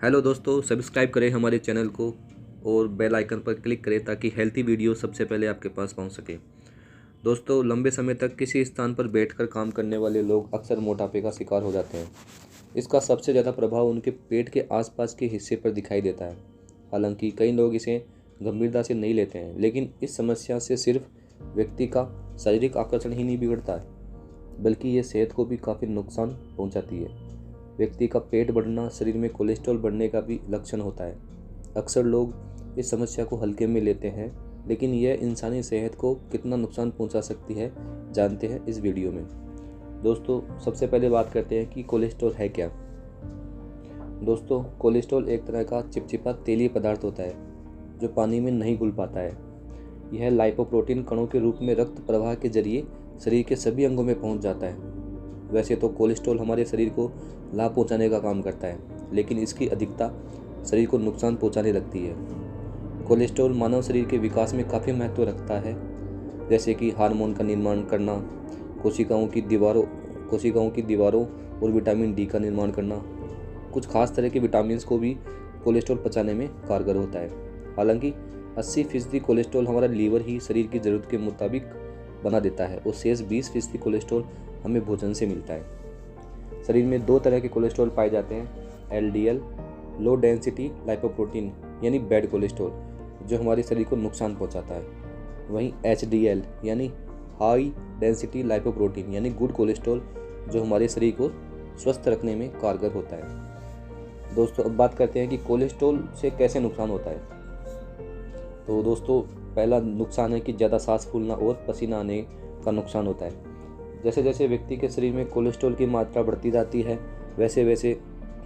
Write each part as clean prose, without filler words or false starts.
Hello दोस्तों, subscribe करें हमारे चैनल को और बेल आइकन पर क्लिक करें ताकि हेल्थी वीडियो सबसे पहले आपके पास पहुंच सके। दोस्तों, लंबे समय तक किसी स्थान पर बैठकर काम करने वाले लोग अक्सर मोटापे का शिकार हो जाते हैं। इसका सबसे ज़्यादा प्रभाव उनके पेट के आसपास के हिस्से पर दिखाई देता है। हालांकि कई लोग इसे गंभीरता से नहीं लेते हैं, लेकिन इस समस्या से सिर्फ व्यक्ति का शारीरिक आकर्षण ही नहीं बिगड़ता है, बल्कि ये सेहत को भी काफ़ी नुकसान पहुंचाती है। व्यक्ति का पेट बढ़ना शरीर में कोलेस्ट्रॉल बढ़ने का भी लक्षण होता है। अक्सर लोग इस समस्या को हल्के में लेते हैं, लेकिन यह इंसानी सेहत को कितना नुकसान पहुंचा सकती है जानते हैं इस वीडियो में। दोस्तों, सबसे पहले बात करते हैं कि कोलेस्ट्रॉल है क्या। दोस्तों, कोलेस्ट्रॉल एक तरह का चिपचिपा तेलीय पदार्थ होता है जो पानी में नहीं घुल पाता है। यह लाइपोप्रोटीन कणों के रूप में रक्त प्रवाह के जरिए शरीर के सभी अंगों में पहुंच जाता है। वैसे तो कोलेस्ट्रॉल हमारे शरीर को लाभ पहुंचाने का काम करता है, लेकिन इसकी अधिकता शरीर को नुकसान पहुंचाने लगती है। कोलेस्ट्रॉल मानव शरीर के विकास में काफ़ी महत्व रखता है, जैसे कि हार्मोन का निर्माण करना, कोशिकाओं की दीवारों और विटामिन डी का निर्माण करना। कुछ खास तरह के विटामिन को भी कोलेस्ट्रॉल पचाने में कारगर होता है। हालांकि 80% कोलेस्ट्रॉल हमारा लीवर ही शरीर की ज़रूरत के मुताबिक बना देता है और शेष 20% कोलेस्ट्रॉल हमें भोजन से मिलता है। शरीर में दो तरह के कोलेस्ट्रॉल पाए जाते हैं, एलडीएल लो डेंसिटी लाइपोप्रोटीन यानी बैड कोलेस्ट्रॉल, जो हमारे शरीर को नुकसान पहुंचाता है। वहीं एचडीएल यानी हाई डेंसिटी लाइपोप्रोटीन यानी गुड कोलेस्ट्रॉल, जो हमारे शरीर को स्वस्थ रखने में कारगर होता है। दोस्तों, अब बात करते हैं कि कोलेस्ट्रॉल से कैसे नुकसान होता है। तो दोस्तों, पहला नुकसान है कि ज़्यादा सांस फूलना और पसीना आने का नुकसान होता है। जैसे जैसे व्यक्ति के शरीर में कोलेस्ट्रॉल की मात्रा बढ़ती जाती है, वैसे वैसे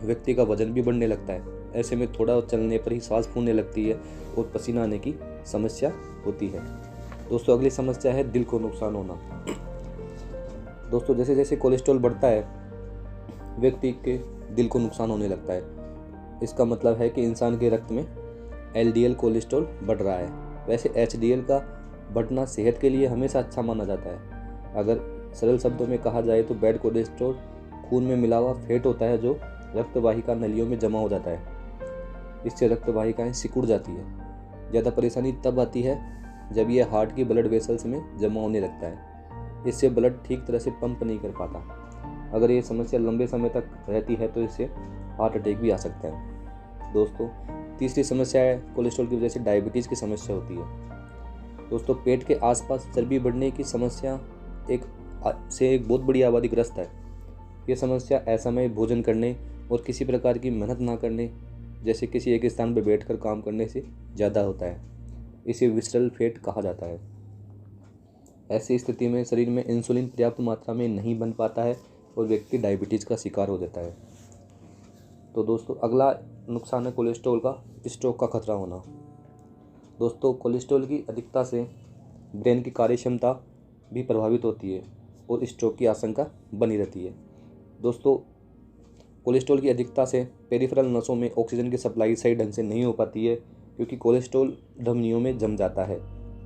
व्यक्ति का वजन भी बढ़ने लगता है। ऐसे में थोड़ा चलने पर ही सांस फूलने लगती है और पसीना आने की समस्या होती है। दोस्तों, अगली समस्या है दिल को नुकसान होना। दोस्तों, जैसे जैसे कोलेस्ट्रॉल बढ़ता है, व्यक्ति के दिल को नुकसान होने लगता है। इसका मतलब है कि इंसान के रक्त में एलडीएल कोलेस्ट्रॉल बढ़ रहा है। वैसे एचडीएल का बढ़ना सेहत के लिए हमेशा अच्छा माना जाता है। अगर सरल शब्दों में कहा जाए तो बैड कोलेस्ट्रॉल खून में मिला हुआ फैट होता है जो रक्त वाहिका नलियों में जमा हो जाता है। इससे रक्त वाहिकाएं सिकुड़ जाती है। ज़्यादा परेशानी तब आती है जब यह हार्ट की ब्लड वेसल्स में जमा होने लगता है। इससे ब्लड ठीक तरह से पंप नहीं कर पाता। अगर ये समस्या लंबे समय तक रहती है तो इससे हार्ट अटैक भी आ सकता है। दोस्तों, तीसरी समस्या है कोलेस्ट्रॉल की वजह से डायबिटीज़ की समस्या होती है। दोस्तों, पेट के आसपास चर्बी बढ़ने की समस्या एक बहुत बड़ी आबादी ग्रस्त है। ये समस्या असमय भोजन करने और किसी प्रकार की मेहनत ना करने, जैसे किसी एक स्थान पर बैठकर काम करने से ज़्यादा होता है। इसे विसरल फैट कहा जाता है। ऐसी स्थिति में शरीर में इंसुलिन पर्याप्त मात्रा में नहीं बन पाता है और व्यक्ति डायबिटीज़ का शिकार हो जाता है। तो दोस्तों, अगला नुकसान है कोलेस्ट्रॉल का स्ट्रोक का खतरा होना। दोस्तों, कोलेस्ट्रॉल की अधिकता से ब्रेन की कार्यक्षमता भी प्रभावित होती है और स्ट्रोक की आशंका बनी रहती है। दोस्तों, कोलेस्ट्रॉल की अधिकता से पेरिफेरल नसों में ऑक्सीजन की सप्लाई सही ढंग से नहीं हो पाती है, क्योंकि कोलेस्ट्रॉल धमनियों में जम जाता है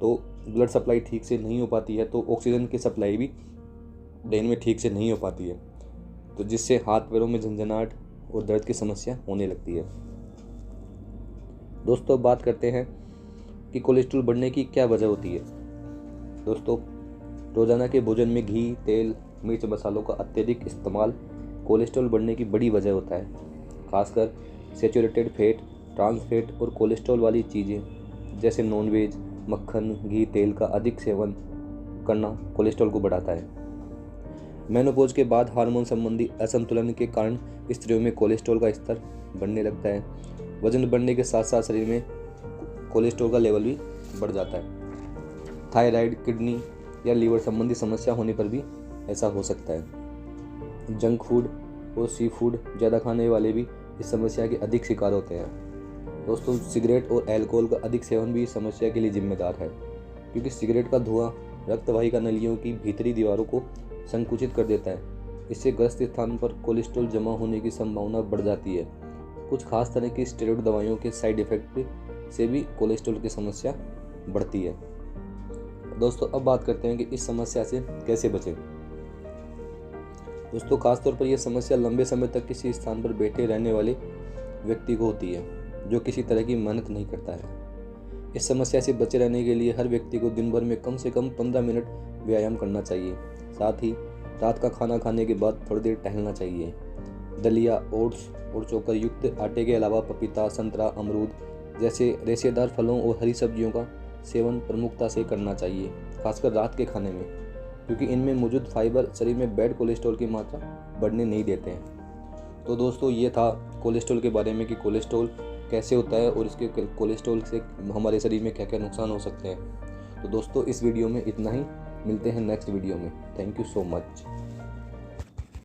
तो ब्लड सप्लाई ठीक से नहीं हो पाती है, तो ऑक्सीजन की सप्लाई भी ब्रेन में ठीक से नहीं हो पाती है, तो जिससे हाथ पैरों में झंझनाहट और दर्द की समस्या होने लगती है। दोस्तों, बात करते हैं कि कोलेस्ट्रॉल बढ़ने की क्या वजह होती है। दोस्तों, रोजाना के भोजन में घी, तेल, मिर्च, मसालों का अत्यधिक इस्तेमाल कोलेस्ट्रॉल बढ़ने की बड़ी वजह होता है। खासकर सैचुरेटेड फैट, ट्रांस फैट और कोलेस्ट्रॉल वाली चीज़ें जैसे नॉनवेज, मक्खन, घी, तेल का अधिक सेवन करना कोलेस्ट्रॉल को बढ़ाता है। मेनोपॉज के बाद हार्मोन संबंधी असंतुलन के कारण स्त्रियों में कोलेस्ट्रॉल का स्तर बढ़ने लगता है। वजन बढ़ने के साथ साथ शरीर में कोलेस्ट्रॉल का लेवल भी बढ़ जाता है। थायराइड, किडनी या लीवर संबंधी समस्या होने पर भी ऐसा हो सकता है। जंक फूड और सी फूड ज़्यादा खाने वाले भी इस समस्या के अधिक शिकार होते हैं। दोस्तों, सिगरेट और अल्कोहल का अधिक सेवन भी इस समस्या के लिए जिम्मेदार है, क्योंकि सिगरेट का धुआं रक्त वाहिका नलियों की भीतरी दीवारों को संकुचित कर देता है। इससे ग्रस्त स्थान पर कोलेस्ट्रॉल जमा होने की संभावना बढ़ जाती है। कुछ खास तरह की स्टेरॉइड दवाइयों के साइड इफेक्ट से भी कोलेस्ट्रॉल की समस्या बढ़ती है। दोस्तों, अब बात करते हैं कि इस समस्या से कैसे बचें। दोस्तों, खासतौर पर यह समस्या लंबे समय तक किसी स्थान पर बैठे रहने वाले व्यक्ति को होती है जो किसी तरह की मेहनत नहीं करता है। इस समस्या से बचे रहने के लिए हर व्यक्ति को दिन भर में कम से कम 15 मिनट व्यायाम करना चाहिए। साथ ही रात का खाना खाने के बाद थोड़ी देर टहलना चाहिए। दलिया, ओट्स और चोकर युक्त आटे के अलावा पपीता, संतरा, अमरूद जैसे रेशेदार फलों और हरी सब्जियों का सेवन प्रमुखता से करना चाहिए, खासकर रात के खाने में, क्योंकि इनमें मौजूद फाइबर शरीर में बैड कोलेस्ट्रॉल की मात्रा बढ़ने नहीं देते हैं। तो दोस्तों, ये था कोलेस्ट्रॉल के बारे में कि कोलेस्ट्रॉल कैसे होता है और इसके कोलेस्ट्रॉल से हमारे शरीर में क्या क्या नुकसान हो सकते हैं। तो दोस्तों, इस वीडियो में इतना ही। मिलते हैं नेक्स्ट वीडियो में। Thank you so much.